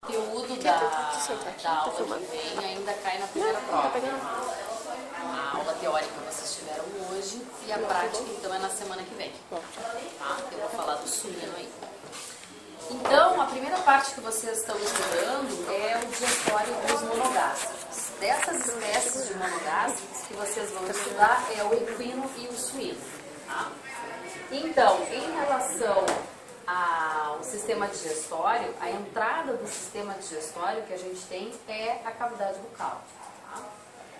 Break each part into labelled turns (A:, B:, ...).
A: conteúdo da aula que vem ainda cai na primeira prova. A aula teórica vocês tiveram hoje e a prática então é na semana que vem. Tá? Eu vou falar do suíno aí. Então, a primeira parte que vocês estão estudando é o digestório dos monogástricos. Dessas espécies de monogástricos que vocês vão estudar é o equino e o suíno. Tá? Então, em relação ao sistema digestório, a entrada do sistema digestório que a gente tem é a cavidade bucal. Tá?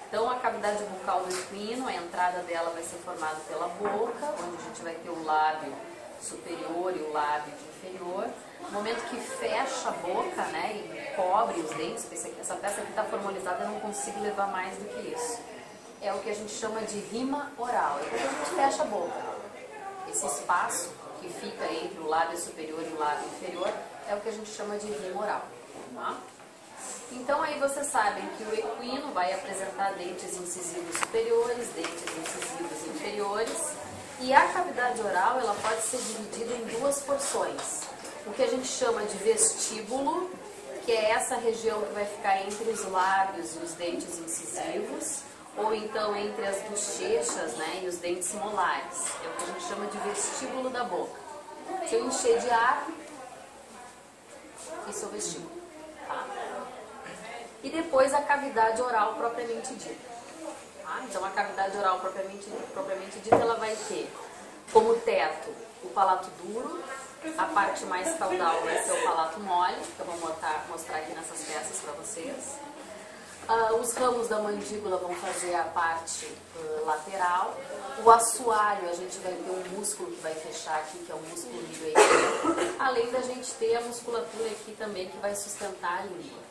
A: Então, a cavidade bucal do equino, a entrada dela vai ser formada pela boca, onde a gente vai ter o lábio superior e o lábio inferior. No momento que fecha a boca, né, e cobre os dentes, essa peça aqui está formalizada, eu não consigo levar mais do que isso. É o que a gente chama de rima oral. É quando a gente fecha a boca. Esse espaço que fica entre o lábio superior e o lábio inferior é o que a gente chama de rima oral. Tá? Então aí vocês sabem que o equino vai apresentar dentes incisivos superiores, dentes incisivos inferiores, e a cavidade oral ela pode ser dividida em duas porções. O que a gente chama de vestíbulo, que é essa região que vai ficar entre os lábios e os dentes incisivos, ou então entre as bochechas, né, e os dentes molares. É o que a gente chama de vestíbulo da boca. Se eu encher de ar, isso é o vestíbulo. Tá? E depois a cavidade oral propriamente dita. Tá? Então a cavidade oral propriamente dita, ela vai ter como teto o palato duro, a parte mais caudal vai ser o palato mole, que eu vou mostrar aqui nessas peças para vocês. Os ramos da mandíbula vão fazer a parte lateral. O assoalho, a gente vai ter um músculo que vai fechar aqui, que é o músculo língua. Além da gente ter a musculatura aqui também, que vai sustentar a língua.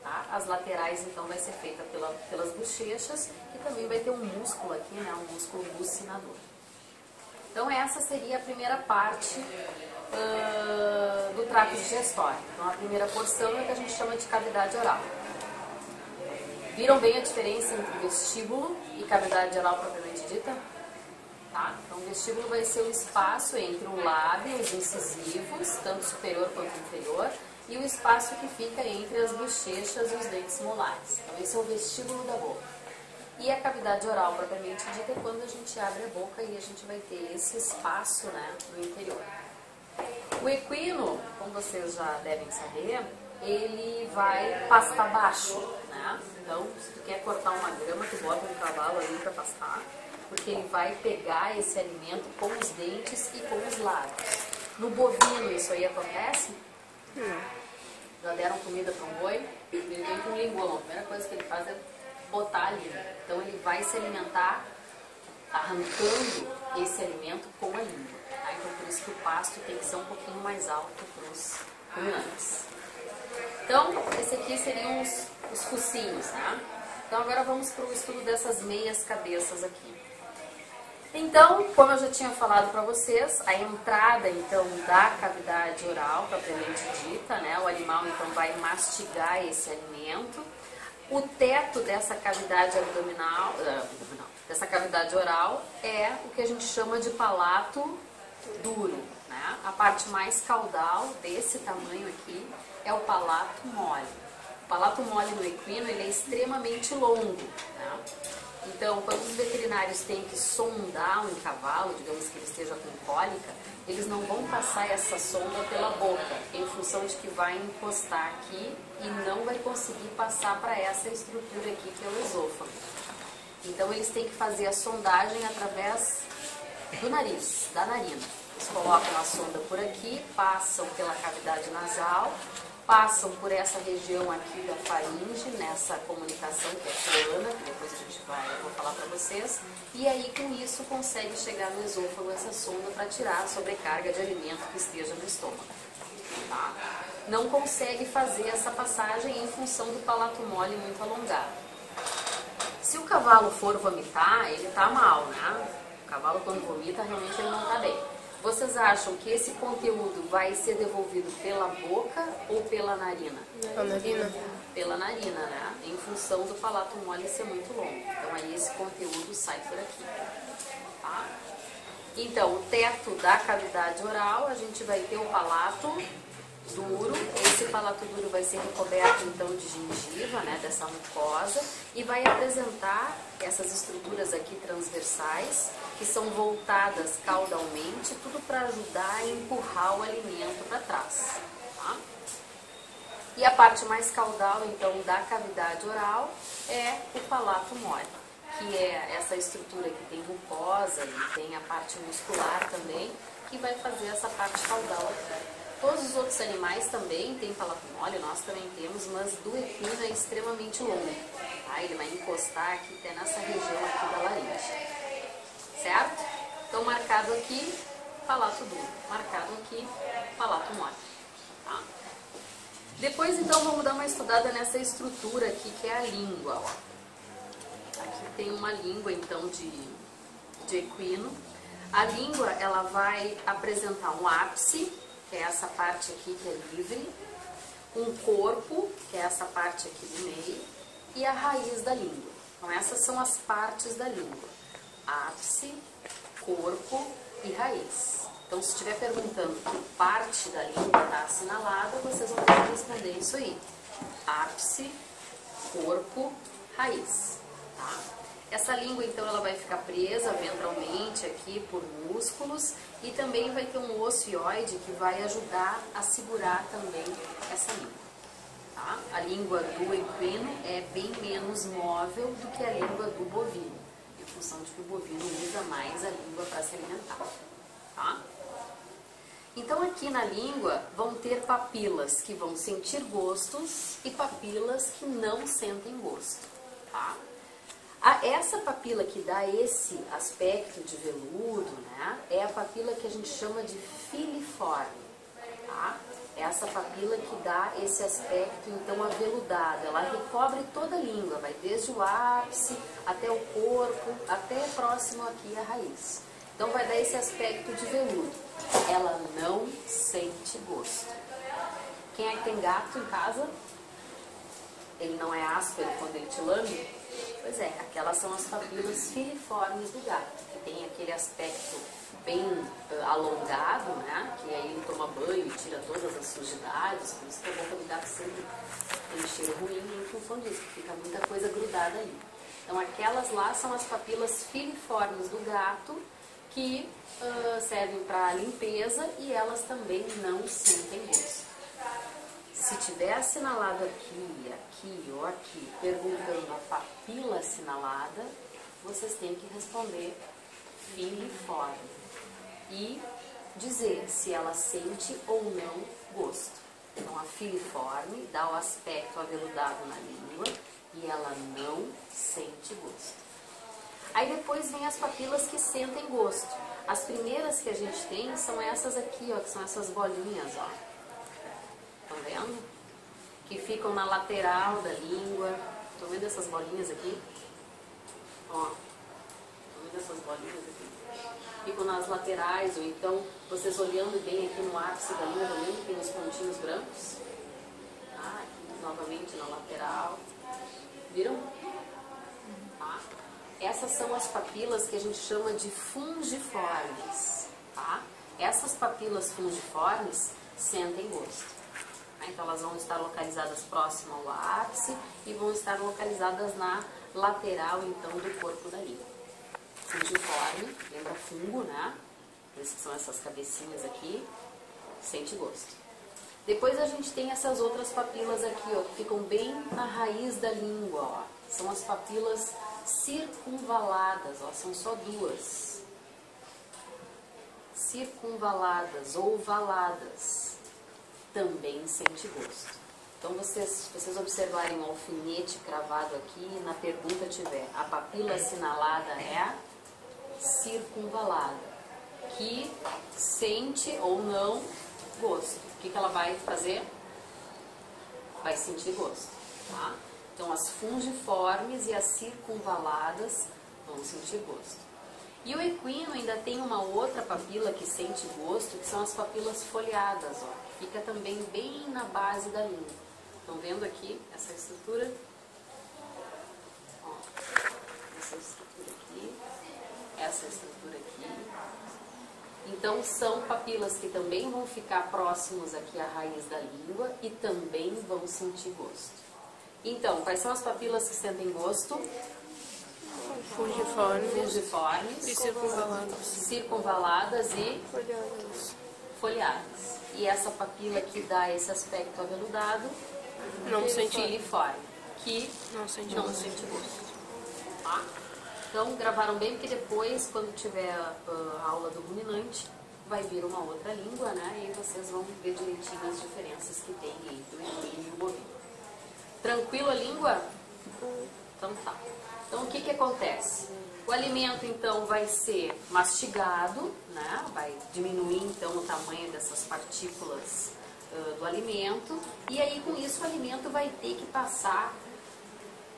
A: Tá? As laterais, então, vai ser feita pelas bochechas, e também vai ter um músculo aqui, né, um músculo bucinador. Então, essa seria a primeira parte do trato digestório. Então, a primeira porção é o que a gente chama de cavidade oral. Viram bem a diferença entre vestíbulo e cavidade oral propriamente dita? Tá? Então, o vestíbulo vai ser o espaço entre o lábio, os incisivos, tanto superior quanto inferior, e o espaço que fica entre as bochechas e os dentes molares. Então, esse é o vestíbulo da boca. E a cavidade oral propriamente dita é quando a gente abre a boca e a gente vai ter esse espaço, né, no interior. O equino, como vocês já devem saber, ele vai pastar baixo, né? Então, se tu quer cortar uma grama, tu bota um cavalo ali para pastar, porque ele vai pegar esse alimento com os dentes e com os lábios. No bovino isso aí acontece? Já deram comida para um boi? Ele vem com um lingolão. A primeira coisa que ele faz é botar ali. Então ele vai se alimentar arrancando esse alimento com a língua. Tá? Então por isso que o pasto tem que ser um pouquinho mais alto para os ruminantes. Então, esse aqui seriam os focinhos, tá? Então agora vamos para o estudo dessas meias cabeças aqui. Então, como eu já tinha falado para vocês, a entrada então da cavidade oral propriamente dita, né? O animal então vai mastigar esse alimento. O teto dessa cavidade abdominal, dessa cavidade oral é o que a gente chama de palato duro, né? A parte mais caudal desse tamanho aqui é o palato mole. O palato mole no equino ele é extremamente longo, né? Então, quando os veterinários têm que sondar um cavalo, digamos que ele esteja com cólica, eles não vão passar essa sonda pela boca, em função de que vai encostar aqui e não vai conseguir passar para essa estrutura aqui que é o esôfago. Então, eles têm que fazer a sondagem através do nariz, da narina. Eles colocam a sonda por aqui, passam pela cavidade nasal, passam por essa região aqui da faringe, nessa comunicação que é plana, que depois eu vou falar para vocês, e aí com isso consegue chegar no esôfago essa sonda para tirar a sobrecarga de alimento que esteja no estômago. Tá? Não consegue fazer essa passagem em função do palato mole muito alongado. Se o cavalo for vomitar, ele está mal, né? O cavalo quando vomita realmente ele não está bem. Vocês acham que esse conteúdo vai ser devolvido pela boca ou pela narina?
B: Pela narina.
A: Pela narina, né? Em função do palato mole ser muito longo. Então aí esse conteúdo sai por aqui. Tá? Então, o teto da cavidade oral, a gente vai ter o palato duro. Esse palato duro vai ser recoberto então de gengiva, né, dessa mucosa, e vai apresentar essas estruturas aqui transversais, que são voltadas caudalmente, tudo para ajudar a empurrar o alimento para trás. Tá? E a parte mais caudal, então, da cavidade oral é o palato mole, que é essa estrutura que tem mucosa e tem a parte muscular também, que vai fazer essa parte caudal. Todos os outros animais também têm palato mole, nós também temos, mas do equino é extremamente longo. Tá? Ele vai encostar aqui até nessa região aqui da laringe. Certo? Então, marcado aqui, palato duro. Marcado aqui, palato mole. Tá? Depois, então, vamos dar uma estudada nessa estrutura aqui, que é a língua. Ó. Aqui tem uma língua, então, de equino. A língua, ela vai apresentar um ápice, que é essa parte aqui que é livre, um corpo, que é essa parte aqui do meio, e a raiz da língua. Então, essas são as partes da língua. Ápice, corpo e raiz. Então, se estiver perguntando que parte da língua está assinalada, vocês vão ter que responder isso aí. Ápice, corpo, raiz. Tá? Essa língua, então, ela vai ficar presa ventralmente aqui por músculos e também vai ter um osso hioide que vai ajudar a segurar também essa língua. Tá? A língua do equino é bem menos móvel do que a língua do bovino, em função de que o bovino usa mais a língua para se alimentar. Tá? Então, aqui na língua vão ter papilas que vão sentir gostos e papilas que não sentem gosto. Tá? Essa papila que dá esse aspecto de veludo, né, é a papila que a gente chama de filiforme. Tá? É essa papila que dá esse aspecto, então, aveludado. Ela recobre toda a língua, vai desde o ápice até o corpo, até próximo aqui à raiz. Então, vai dar esse aspecto de veludo. Ela não sente gosto. Quem é que tem gato em casa? Ele não é áspero quando ele te lambe? Pois é, aquelas são as papilas filiformes do gato, que tem aquele aspecto bem alongado, né? Que aí ele toma banho e tira todas as sujidades, por isso que a boca do gato sempre tem cheiro ruim em função disso, que fica muita coisa grudada ali. Então, aquelas lá são as papilas filiformes do gato, que servem para limpeza e elas também não sentem gosto. Se tiver assinalado aqui, aqui ou aqui, perguntando a papila assinalada, vocês têm que responder filiforme e dizer se ela sente ou não gosto. Então, a filiforme dá o aspecto aveludado na língua e ela não sente gosto. Aí depois vem as papilas que sentem gosto. As primeiras que a gente tem são essas aqui, ó, que são essas bolinhas, ó. Estão vendo? Que ficam na lateral da língua. Estão vendo essas bolinhas aqui? Ó. Estão vendo essas bolinhas aqui? Ficam nas laterais, ou então, vocês olhando bem aqui no ápice da língua, também tem os pontinhos brancos. Tá? Aqui, novamente na lateral. Viram? Tá? Essas são as papilas que a gente chama de fungiformes. Tá? Essas papilas fungiformes sentem gosto. Então, elas vão estar localizadas próximo ao ápice e vão estar localizadas na lateral, então, do corpo da língua. Fungiforme, lembra fungo, né? Essas são essas cabecinhas aqui, sente gosto. Depois a gente tem essas outras papilas aqui, ó, que ficam bem na raiz da língua, ó. São as papilas circunvaladas, ó, são só duas. Circunvaladas ou valadas. Também sente gosto. Então, se vocês observarem um alfinete cravado aqui, na pergunta tiver, a papila assinalada é circunvalada, que sente ou não gosto. O que ela vai fazer? Vai sentir gosto. Tá? Então, as fungiformes e as circunvaladas vão sentir gosto. E o equino ainda tem uma outra papila que sente gosto, que são as papilas foliadas, ó, que fica também bem na base da língua. Estão vendo aqui essa estrutura? Ó, essa estrutura aqui, essa estrutura aqui, Então, são papilas que também vão ficar próximos aqui à raiz da língua e também vão sentir gosto. Então, quais são as papilas que sentem gosto? Fugiformes,
B: e circunvaladas.
A: Circunvaladas e
B: Folhadas.
A: folhadas. E essa papila que dá esse aspecto aveludado,
B: Não sente
A: filiforme, que
B: Não sente
A: não
B: gosto.
A: sente gosto. Tá? Então, gravaram bem, porque depois, quando tiver a aula do ruminante, vai vir uma outra língua, né? E aí vocês vão ver direitinho as diferenças que tem entre o equino e o bovino. Tranquilo a língua? Então tá. Então, o que que acontece? O alimento, então, vai ser mastigado, né? Vai diminuir, então, o tamanho dessas partículas do alimento. E aí, com isso, o alimento vai ter que passar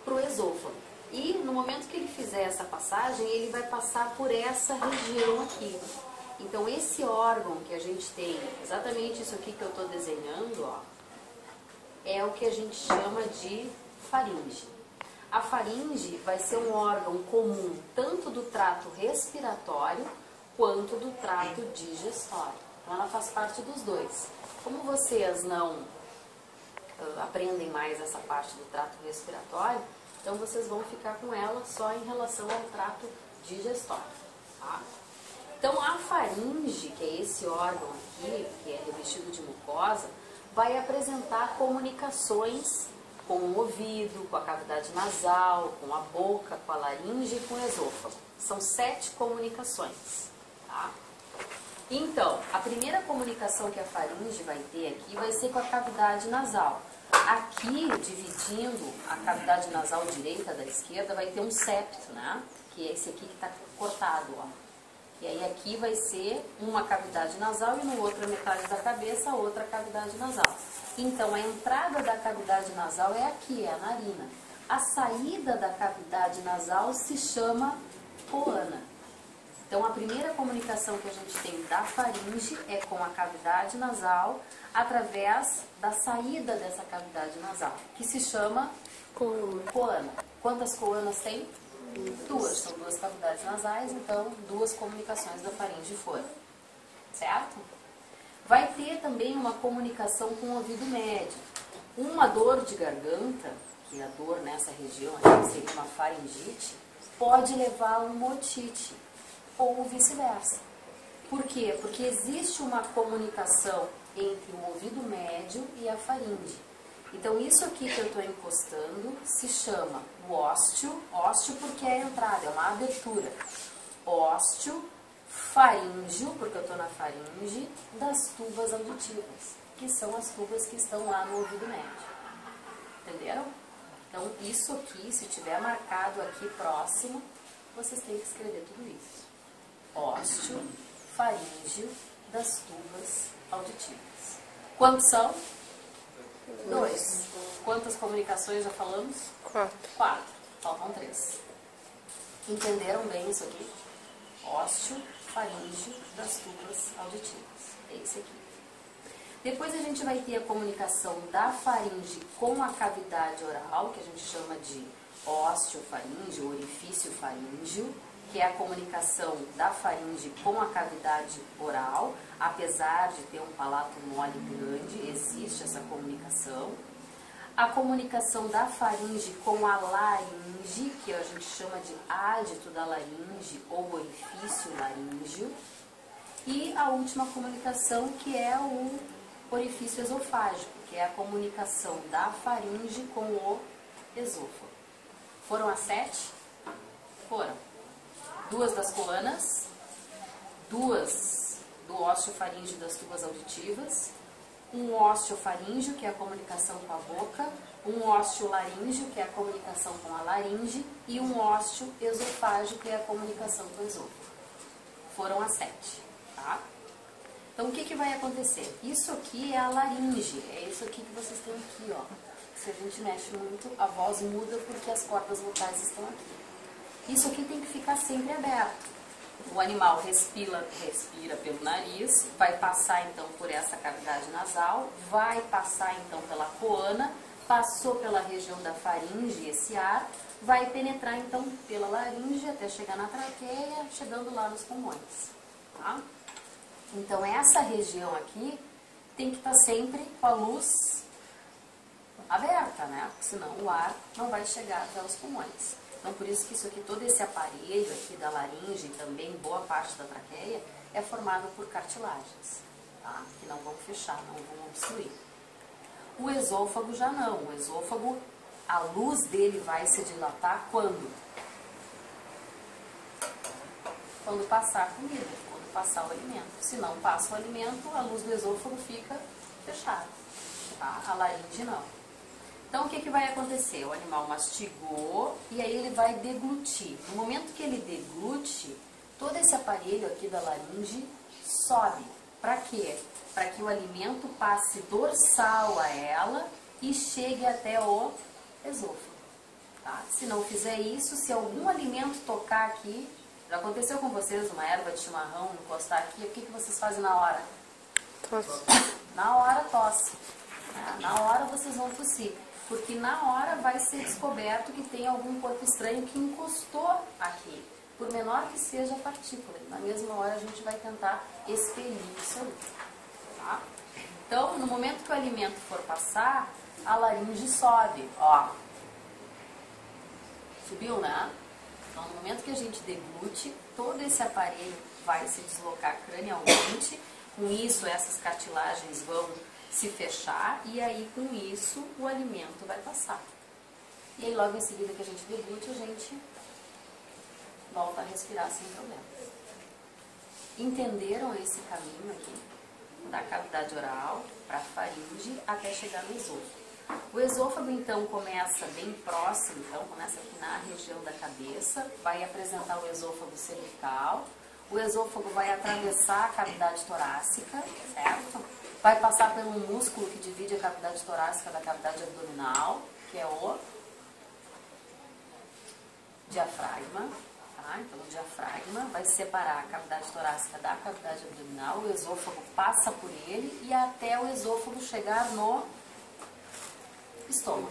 A: para o esôfago. E no momento que ele fizer essa passagem, ele vai passar por essa região aqui. Então, esse órgão que a gente tem, exatamente isso aqui que eu estou desenhando, ó, é o que a gente chama de faringe. A faringe vai ser um órgão comum tanto do trato respiratório quanto do trato digestório. Então, ela faz parte dos dois. Como vocês não aprendem mais essa parte do trato respiratório, então vocês vão ficar com ela só em relação ao trato digestório. Tá? Então, a faringe, que é esse órgão aqui, que é revestido de mucosa, vai apresentar comunicações com o ouvido, com a cavidade nasal, com a boca, com a laringe e com o esôfago. São 7 comunicações. Tá? Então, a primeira comunicação que a faringe vai ter aqui vai ser com a cavidade nasal. Aqui, dividindo a cavidade nasal direita da esquerda, vai ter um septo, né? Que é esse aqui que está cortado, ó. E aí aqui vai ser uma cavidade nasal e no outro metade da cabeça, a outra cavidade nasal. Então, a entrada da cavidade nasal é aqui, é a narina. A saída da cavidade nasal se chama coana. Então, a primeira comunicação que a gente tem da faringe é com a cavidade nasal através da saída dessa cavidade nasal, que se chama coana. Quantas coanas tem? 2. São 2 cavidades nasais, então 2 comunicações da faringe foram. Certo? Vai ter também uma comunicação com o ouvido médio. Uma dor de garganta, que é a dor nessa região aqui, que seria uma faringite, pode levar a uma otite, ou vice-versa. Por quê? Porque existe uma comunicação entre o ouvido médio e a faringe. Então, isso aqui que eu estou encostando se chama o ósteo porque é a entrada, é uma abertura. Ósteo, faríngeo, porque eu estou na faringe, das tubas auditivas, que são as tubas que estão lá no ouvido médio. Entenderam? Então, isso aqui, se tiver marcado aqui próximo, vocês têm que escrever tudo isso. Ósteo, faríngeo, das tubas auditivas. Quantos são? 2. Quantas comunicações já falamos?
B: 4.
A: 4. Faltam 3. Entenderam bem isso aqui? Ósteo, faríngeo, das tubas auditivas. É esse aqui. Depois a gente vai ter a comunicação da faringe com a cavidade oral, que a gente chama de osteofaríngeo, orifício faríngeo, que é a comunicação da faringe com a cavidade oral. Apesar de ter um palato mole grande, existe essa comunicação. A comunicação da faringe com a laringe, que a gente chama de ádito da laringe ou orifício laríngeo. E a última comunicação, que é o orifício esofágico, que é a comunicação da faringe com o esôfago. Foram as 7? Foram. 2 das coanas, 2 do osteofaríngeo das tubas auditivas, um osteofaríngeo, que é a comunicação com a boca, um osteolaríngeo, que é a comunicação com a laringe, e um osteoesofágio, que é a comunicação com o esôfago. Foram as 7, tá? Então, o que que vai acontecer? Isso aqui é a laringe, é isso aqui que vocês têm aqui, ó. Se a gente mexe muito, a voz muda porque as cordas vocais estão aqui. Isso aqui tem que ficar sempre aberto. O animal respira pelo nariz, vai passar então por essa cavidade nasal, vai passar então pela coana, passou pela região da faringe, esse ar, vai penetrar então pela laringe até chegar na traqueia, chegando lá nos pulmões. Tá? Então essa região aqui tem que estar sempre com a luz aberta, né? Porque senão o ar não vai chegar até os pulmões. Então por isso que isso aqui, todo esse aparelho aqui da laringe e também boa parte da traqueia é formado por cartilagens, tá? Que não vão fechar, não vão obstruir. O esôfago já não. O esôfago, a luz dele vai se dilatar quando? Quando passar a comida, quando passar o alimento. Se não passa o alimento, a luz do esôfago fica fechada, tá? A laringe não. Então o que vai acontecer? O animal mastigou e aí ele vai deglutir. No momento que ele deglute, todo esse aparelho aqui da laringe sobe. Para quê? Para que o alimento passe dorsal a ela e chegue até o esôfago. Tá? Se não fizer isso, se algum alimento tocar aqui, já aconteceu com vocês uma erva de chimarrão encostar aqui, o que vocês fazem na hora?
B: Tosse.
A: Na hora tosse. Na hora vocês vão tossir. Porque na hora vai ser descoberto que tem algum corpo estranho que encostou aqui. Por menor que seja a partícula. Na mesma hora a gente vai tentar expelir isso ali. Tá? Então, no momento que o alimento for passar, a laringe sobe. Ó. Subiu, né? Então, no momento que a gente deglute, todo esse aparelho vai se deslocar cranialmente. Com isso, essas cartilagens vão se fechar e aí, com isso, o alimento vai passar. E aí, logo em seguida que a gente deglute, a gente volta a respirar sem problemas. Entenderam esse caminho aqui? Da cavidade oral para a faringe até chegar no esôfago. O esôfago, então, começa bem próximo, então, começa aqui na região da cabeça, vai apresentar o esôfago cervical, o esôfago vai atravessar a cavidade torácica, certo? Vai passar pelo músculo que divide a cavidade torácica da cavidade abdominal, que é o diafragma. Tá? Então, o diafragma vai separar a cavidade torácica da cavidade abdominal, o esôfago passa por ele e até o esôfago chegar no estômago,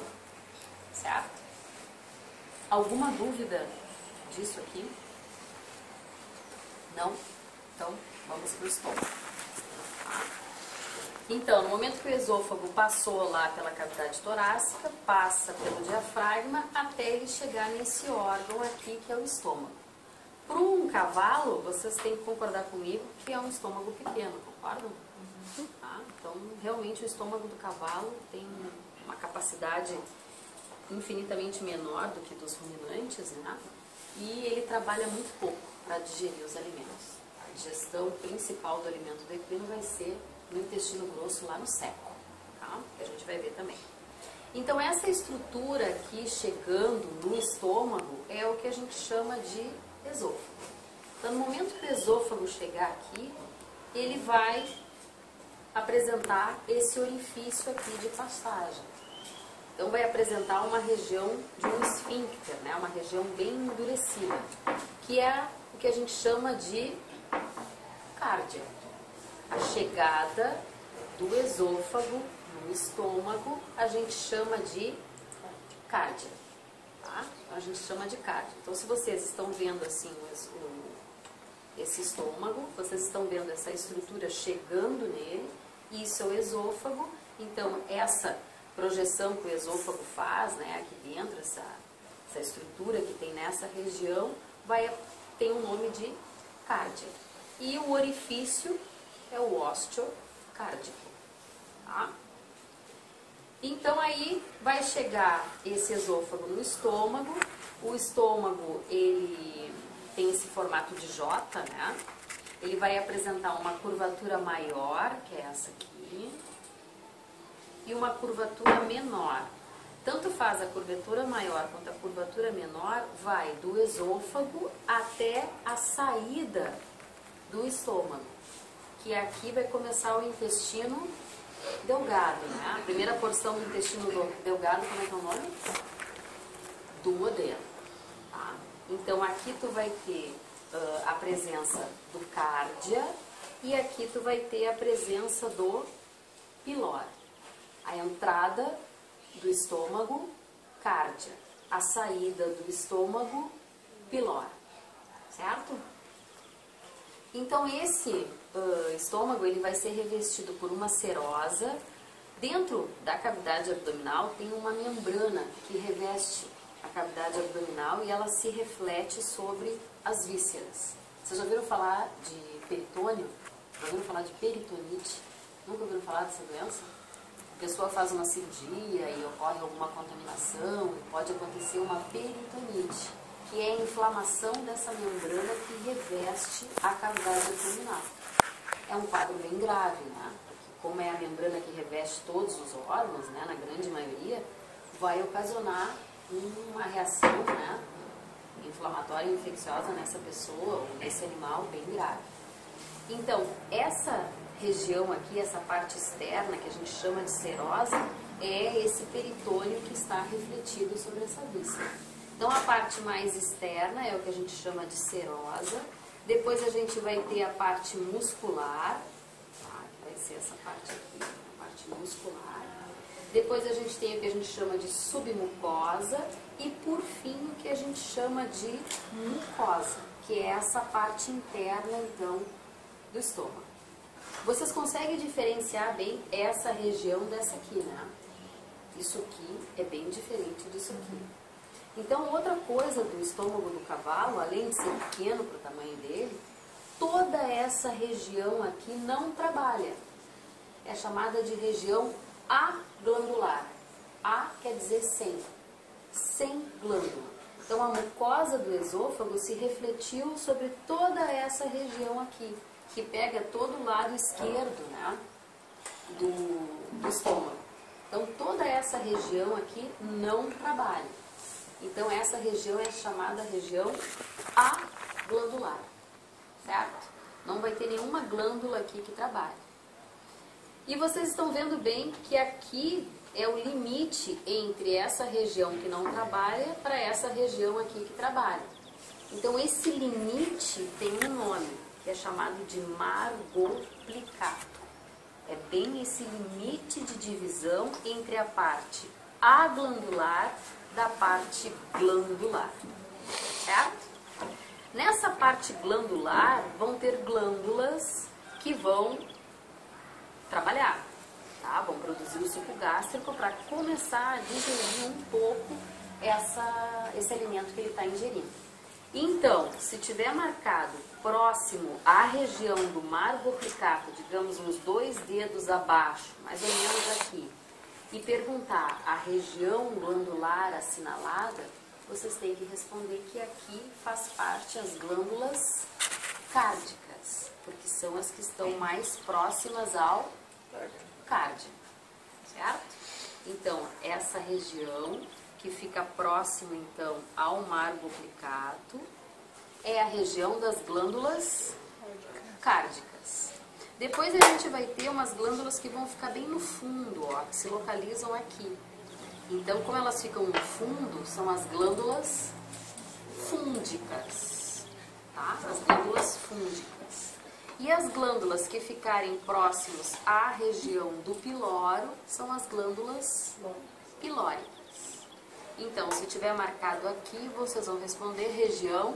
A: certo? Alguma dúvida disso aqui? Não? Então, vamos para o estômago. Então, no momento que o esôfago passou lá pela cavidade torácica, passa pelo diafragma até ele chegar nesse órgão aqui que é o estômago. Para um cavalo, vocês têm que concordar comigo que é um estômago pequeno, concordam? Tá? Então, realmente o estômago do cavalo tem uma capacidade infinitamente menor do que dos ruminantes, né? E ele trabalha muito pouco para digerir os alimentos. A digestão principal do alimento do equino vai ser no intestino grosso, lá no seco, tá? Que a gente vai ver também. Então, essa estrutura aqui chegando no estômago é o que a gente chama de esôfago. Então, no momento que o esôfago chegar aqui, ele vai apresentar esse orifício aqui de passagem. Então, vai apresentar uma região de um esfíncter, né? Uma região bem endurecida, que é o que a gente chama de cárdia. A chegada do esôfago no estômago, a gente chama de cárdia. Tá? A gente chama de cárdia. Então, se vocês estão vendo assim esse estômago, vocês estão vendo essa estrutura chegando nele, isso é o esôfago. Então, essa projeção que o esôfago faz, né, aqui dentro, essa estrutura que tem nessa região, tem o nome de cárdia. E o orifício é o ósteo cárdico. Tá? Então, aí vai chegar esse esôfago no estômago. O estômago, ele tem esse formato de J, né? Ele vai apresentar uma curvatura maior, que é essa aqui, e uma curvatura menor. Tanto faz a curvatura maior quanto a curvatura menor, vai do esôfago até a saída do estômago, que aqui vai começar o intestino delgado, né? A primeira porção do intestino delgado, como é que é o nome? Duodeno. Tá? Então, aqui tu vai ter a presença do cárdia e aqui tu vai ter a presença do pilório. A entrada do estômago, cárdia. A saída do estômago, pilório. Certo? Então esse estômago ele vai ser revestido por uma serosa. Dentro da cavidade abdominal tem uma membrana que reveste a cavidade abdominal e ela se reflete sobre as vísceras. Vocês já ouviram falar de peritônio? Já ouviram falar de peritonite? Nunca ouviram falar dessa doença? A pessoa faz uma cirurgia e ocorre alguma contaminação e pode acontecer uma peritonite, que é a inflamação dessa membrana que reveste a cavidade abdominal. É um quadro bem grave, né? Porque como é a membrana que reveste todos os órgãos, né, na grande maioria, vai ocasionar uma reação, né, inflamatória e infecciosa nessa pessoa ou nesse animal bem grave. Então, essa região aqui, essa parte externa que a gente chama de serosa, é esse peritônio que está refletido sobre essa víscera. Então, a parte mais externa é o que a gente chama de serosa. Depois a gente vai ter a parte muscular, tá? Que vai ser essa parte aqui, a parte muscular. Depois a gente tem o que a gente chama de submucosa e, por fim, o que a gente chama de mucosa, que é essa parte interna, então, do estômago. Vocês conseguem diferenciar bem essa região dessa aqui, né? Isso aqui é bem diferente disso aqui. Então, outra coisa do estômago do cavalo, além de ser pequeno para o tamanho dele, toda essa região aqui não trabalha. É chamada de região aglandular. A quer dizer sem glândula. Então, a mucosa do esôfago se refletiu sobre toda essa região aqui, que pega todo o lado esquerdo, né, do estômago. Então, toda essa região aqui não trabalha. Então, essa região é chamada região aglandular, certo? Não vai ter nenhuma glândula aqui que trabalhe. E vocês estão vendo bem que aqui é o limite entre essa região que não trabalha para essa região aqui que trabalha. Então, esse limite tem um nome, que é chamado de margoplicato. É bem esse limite de divisão entre a parte aglandular da parte glandular, certo? Nessa parte glandular vão ter glândulas que vão trabalhar, tá? Vão produzir o suco gástrico para começar a digerir um pouco esse alimento que ele está ingerindo. Então, se tiver marcado próximo à região do margoplicato, digamos uns 2 dedos abaixo, mais ou menos aqui, e perguntar a região glandular assinalada, vocês têm que responder que aqui faz parte as glândulas cárdicas, porque são as que estão mais próximas ao cárdio, certo? Então, essa região que fica próximo, então, ao margoplicato é a região das glândulas cárdicas. Depois a gente vai ter umas glândulas que vão ficar bem no fundo, ó, que se localizam aqui. Então, como elas ficam no fundo, são as glândulas fúndicas, tá? As glândulas fúndicas. E as glândulas que ficarem próximos à região do piloro são as glândulas pilóricas. Então, se tiver marcado aqui, vocês vão responder região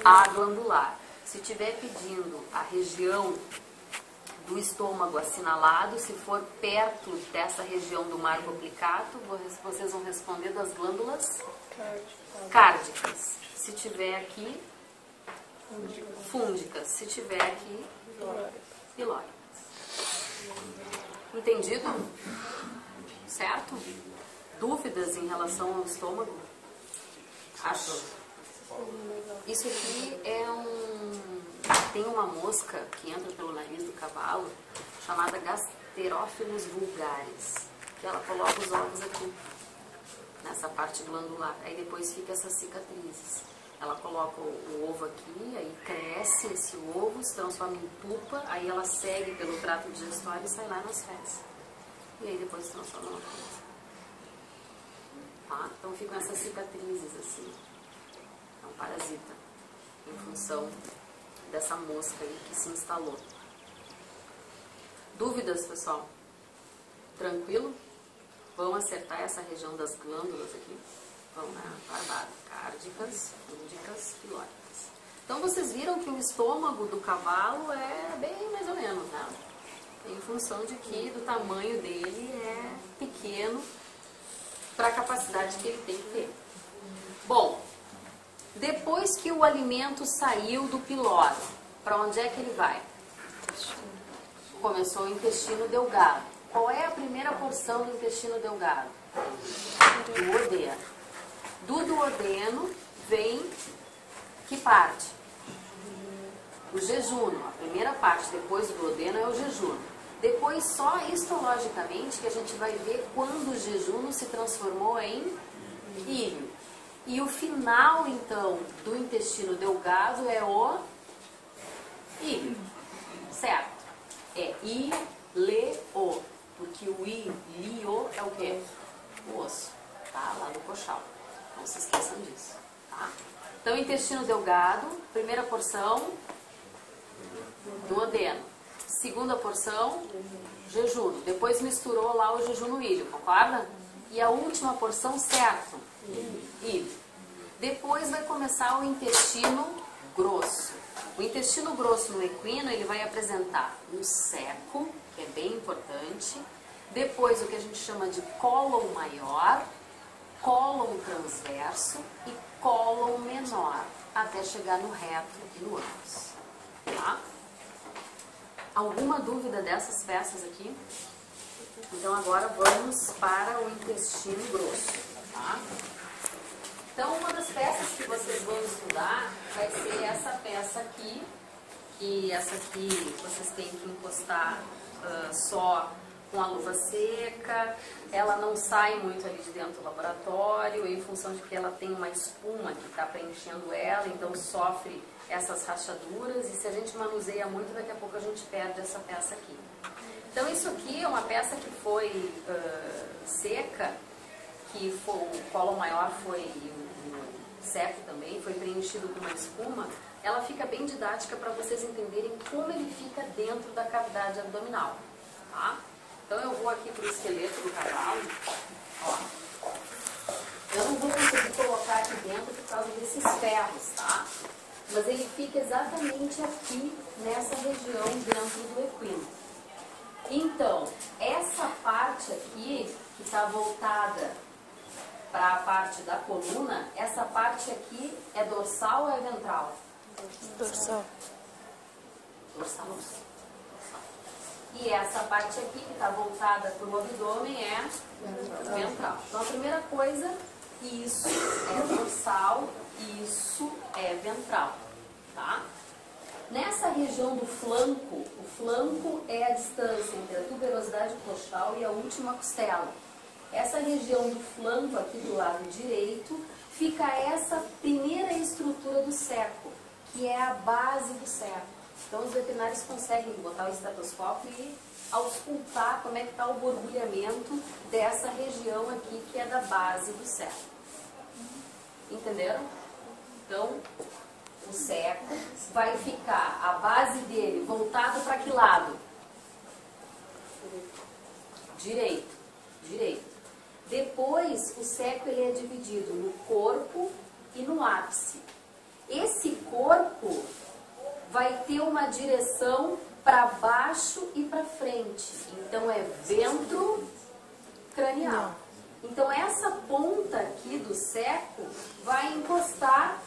A: aglandular. Se tiver pedindo a região do estômago assinalado, se for perto dessa região do margoplicato, vocês vão responder das glândulas cárdicas. Se tiver aqui, fúndicas. Se tiver aqui, pilóricas. Entendido? Certo? Dúvidas em relação ao estômago? Acho. Isso aqui tem uma mosca que entra pelo nariz do cavalo, chamada Gasterófilos vulgaris, que ela coloca os ovos aqui, nessa parte glandular. Aí depois fica essas cicatrizes. Ela coloca o ovo aqui, aí cresce esse ovo, se transforma em pupa, aí ela segue pelo trato digestório e sai lá nas fezes. E aí depois se transforma na coisa. Tá? Então ficam essas cicatrizes assim. É um parasita, em função dessa mosca aí que se instalou. Dúvidas, pessoal? Tranquilo? Vão acertar essa região das glândulas aqui? Vão, né? Barbado. Cárdicas, fúndicas, pilóricas. Então, Então vocês viram que o estômago do cavalo é bem mais ou menos, né? Em função de que do tamanho dele é pequeno para a capacidade que ele tem que ter. Bom, depois que o alimento saiu do piloro, para onde é que ele vai? Começou o intestino delgado. Qual é a primeira porção do intestino delgado? Duodeno. Do duodeno vem que parte? O jejuno. A primeira parte depois do duodeno é o jejuno. Depois, só histologicamente, que a gente vai ver quando o jejuno se transformou em íleo. E o final, então, do intestino delgado é o íleo. Certo? É ileo, porque o ilio é o quê? O osso, tá? Lá no coxal. Não se esqueçam disso, tá? Então, intestino delgado, primeira porção, duodeno. Segunda porção, jejuno. Depois misturou lá o jejuno íleo, concorda? E a última porção, certo? Íleo. Depois vai começar o intestino grosso. O intestino grosso no equino, ele vai apresentar um seco, que é bem importante. Depois o que a gente chama de cólon maior, cólon transverso e cólon menor, até chegar no reto e no ânus. Tá? Alguma dúvida dessas peças aqui? Então agora vamos para o intestino grosso. Tá? Então uma das peças que vocês vão estudar vai ser essa peça aqui, que essa aqui vocês têm que encostar só com a luva seca, ela não sai muito ali de dentro do laboratório, em função de que ela tem uma espuma que está preenchendo ela, então sofre essas rachaduras, e se a gente manuseia muito, daqui a pouco a gente perde essa peça aqui. Então isso aqui é uma peça que foi seca, que foi, o colo maior foi seco também, foi preenchido com uma espuma. Ela fica bem didática para vocês entenderem como ele fica dentro da cavidade abdominal, tá? Então eu vou aqui para o esqueleto do cavalo. Ó. Eu não vou conseguir colocar aqui dentro por causa desses ferros, tá? Mas ele fica exatamente aqui, nessa região dentro do equino. Então, essa parte aqui, que está voltada para a parte da coluna, essa parte aqui é dorsal ou é ventral?
B: Dorsal.
A: Dorsal. E essa parte aqui, que está voltada para o abdômen, é ventral. Então, a primeira coisa, isso é dorsal, isso é ventral, tá? Nessa região do flanco, o flanco é a distância entre a tuberosidade coxal e a última costela. Essa região do flanco, aqui do lado direito, fica essa primeira estrutura do seco, que é a base do seco. Então, os veterinários conseguem botar o estetoscópio e auscultar como é que está o borbulhamento dessa região aqui, que é da base do seco. Entenderam? Então, o seco vai ficar, a base dele, voltado para que lado? Direito. Direito. Depois, o seco ele é dividido no corpo e no ápice. Esse corpo vai ter uma direção para baixo e para frente. Então, é ventro cranial. Então, essa ponta aqui do seco vai encostar,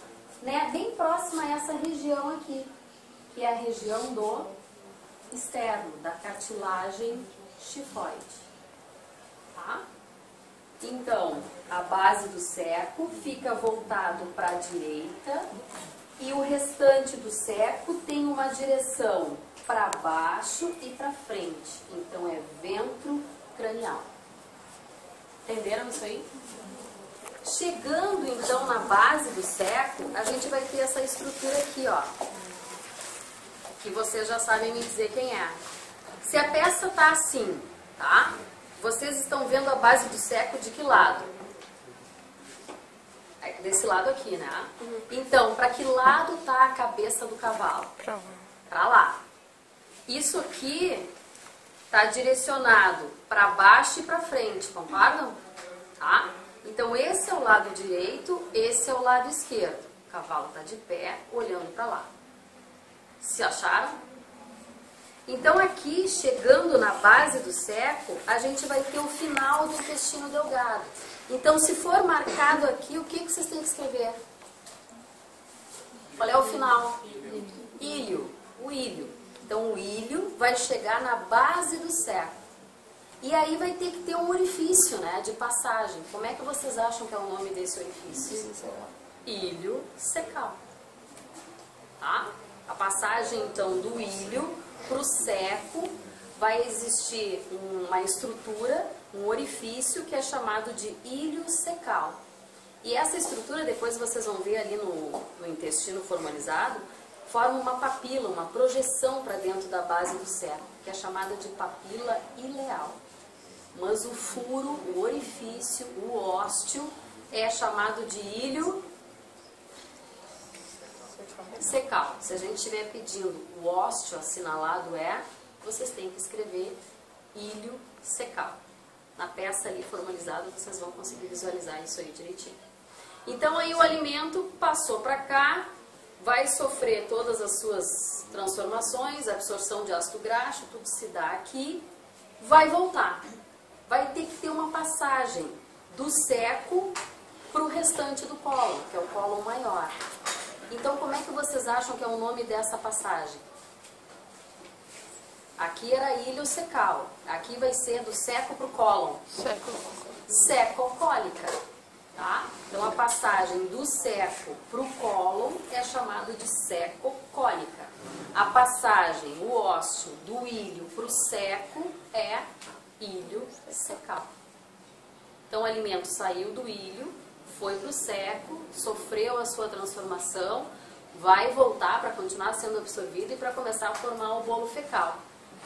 A: né, bem próxima a essa região aqui, que é a região do externo, da cartilagem xifoide. Tá? Então, a base do seco fica voltado para a direita e o restante do seco tem uma direção para baixo e para frente. Então, é ventro cranial. Entenderam isso aí? Chegando, então, na base do seco, a gente vai ter essa estrutura aqui, ó. Que vocês já sabem me dizer quem é. Se a peça tá assim, tá? Vocês estão vendo a base do seco de que lado? É desse lado aqui, né? Então, para que lado tá a cabeça do cavalo? Para lá. Isso aqui tá direcionado para baixo e para frente, concordam? Tá? Então, esse é o lado direito, esse é o lado esquerdo. cavalo está de pé, olhando para lá. Se acharam? Então aqui, chegando na base do seco, a gente vai ter o final do intestino delgado. Então, se for marcado aqui, o que vocês têm que escrever? Qual é o final? Ilho. O ilho. Então, o ilho vai chegar na base do seco. E aí vai ter que ter um orifício, né, de passagem. Como é que vocês acham que é o nome desse orifício? Ilho secal. Tá? A passagem, então, do ilho para o seco vai existir uma estrutura, um orifício que é chamado de ilho secal. E essa estrutura, depois vocês vão ver ali no intestino formalizado, forma uma papila, uma projeção para dentro da base do seco, que é chamada de papila ileal. Mas o furo, o orifício, o ósteo, é chamado de ilho secal. Se a gente estiver pedindo o ósteo assinalado vocês têm que escrever ilho secal. Na peça ali formalizada vocês vão conseguir visualizar isso aí direitinho. Então aí o alimento passou para cá, vai sofrer todas as suas transformações, absorção de ácido graxo, tudo se dá aqui, vai voltar. Vai ter que ter uma passagem do seco para o restante do cólon, que é o cólon maior. Então, como é que vocês acham que é o nome dessa passagem? Aqui era ilho secal. Aqui vai ser do seco para o cólon. Secocólica. Tá? Então, a passagem do seco para o cólon é chamada de secocólica. A passagem, o ósseo, do ilho para o seco é ilho secal. Então, o alimento saiu do ilho, foi para o seco, sofreu a sua transformação, vai voltar para continuar sendo absorvido e para começar a formar o bolo fecal,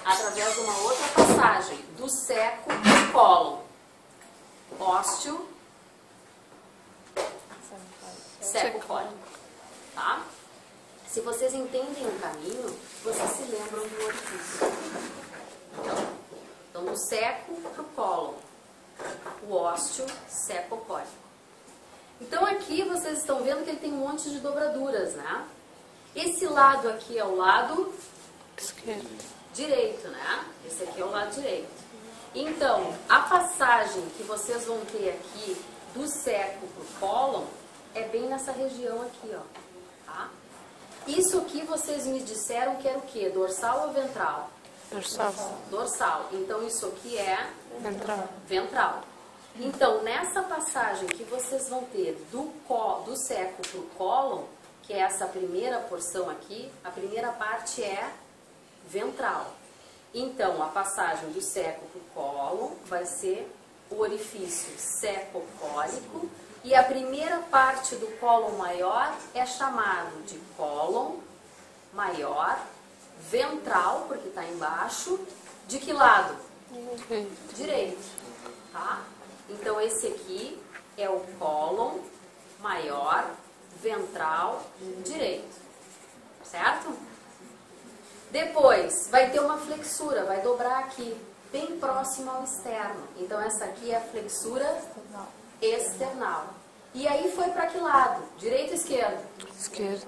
A: através de uma outra passagem, do seco para o cólon. Ósteo, seco-cólon. Tá? Se vocês entendem o caminho, vocês se lembram do orifício. Então, do seco para o cólon, o ósteo secocólico. Então aqui vocês estão vendo que ele tem um monte de dobraduras, né? Esse lado aqui é o lado
B: esquerdo,
A: direito, né? Esse aqui é o lado direito. Então, a passagem que vocês vão ter aqui do seco para o cólon é bem nessa região aqui, ó. Tá? Isso aqui vocês me disseram que era o quê? Dorsal ou ventral?
B: dorsal,
A: Dorsal. Então isso aqui é
B: ventral.
A: ventral. Então, nessa passagem que vocês vão ter do seco para o cólon, que é essa primeira porção aqui, a primeira parte é ventral. Então, a passagem do seco para o cólon vai ser o orifício secocólico, e a primeira parte do cólon maior é chamado de cólon maior, ventral, porque está embaixo. De que lado? Direito. Tá? Então, esse aqui é o cólon maior, ventral, direito. Certo? Depois, vai ter uma flexura, vai dobrar aqui, bem próximo ao externo. Então, essa aqui é a flexura external. E aí foi para que lado? Direito ou esquerdo?
B: Esquerdo.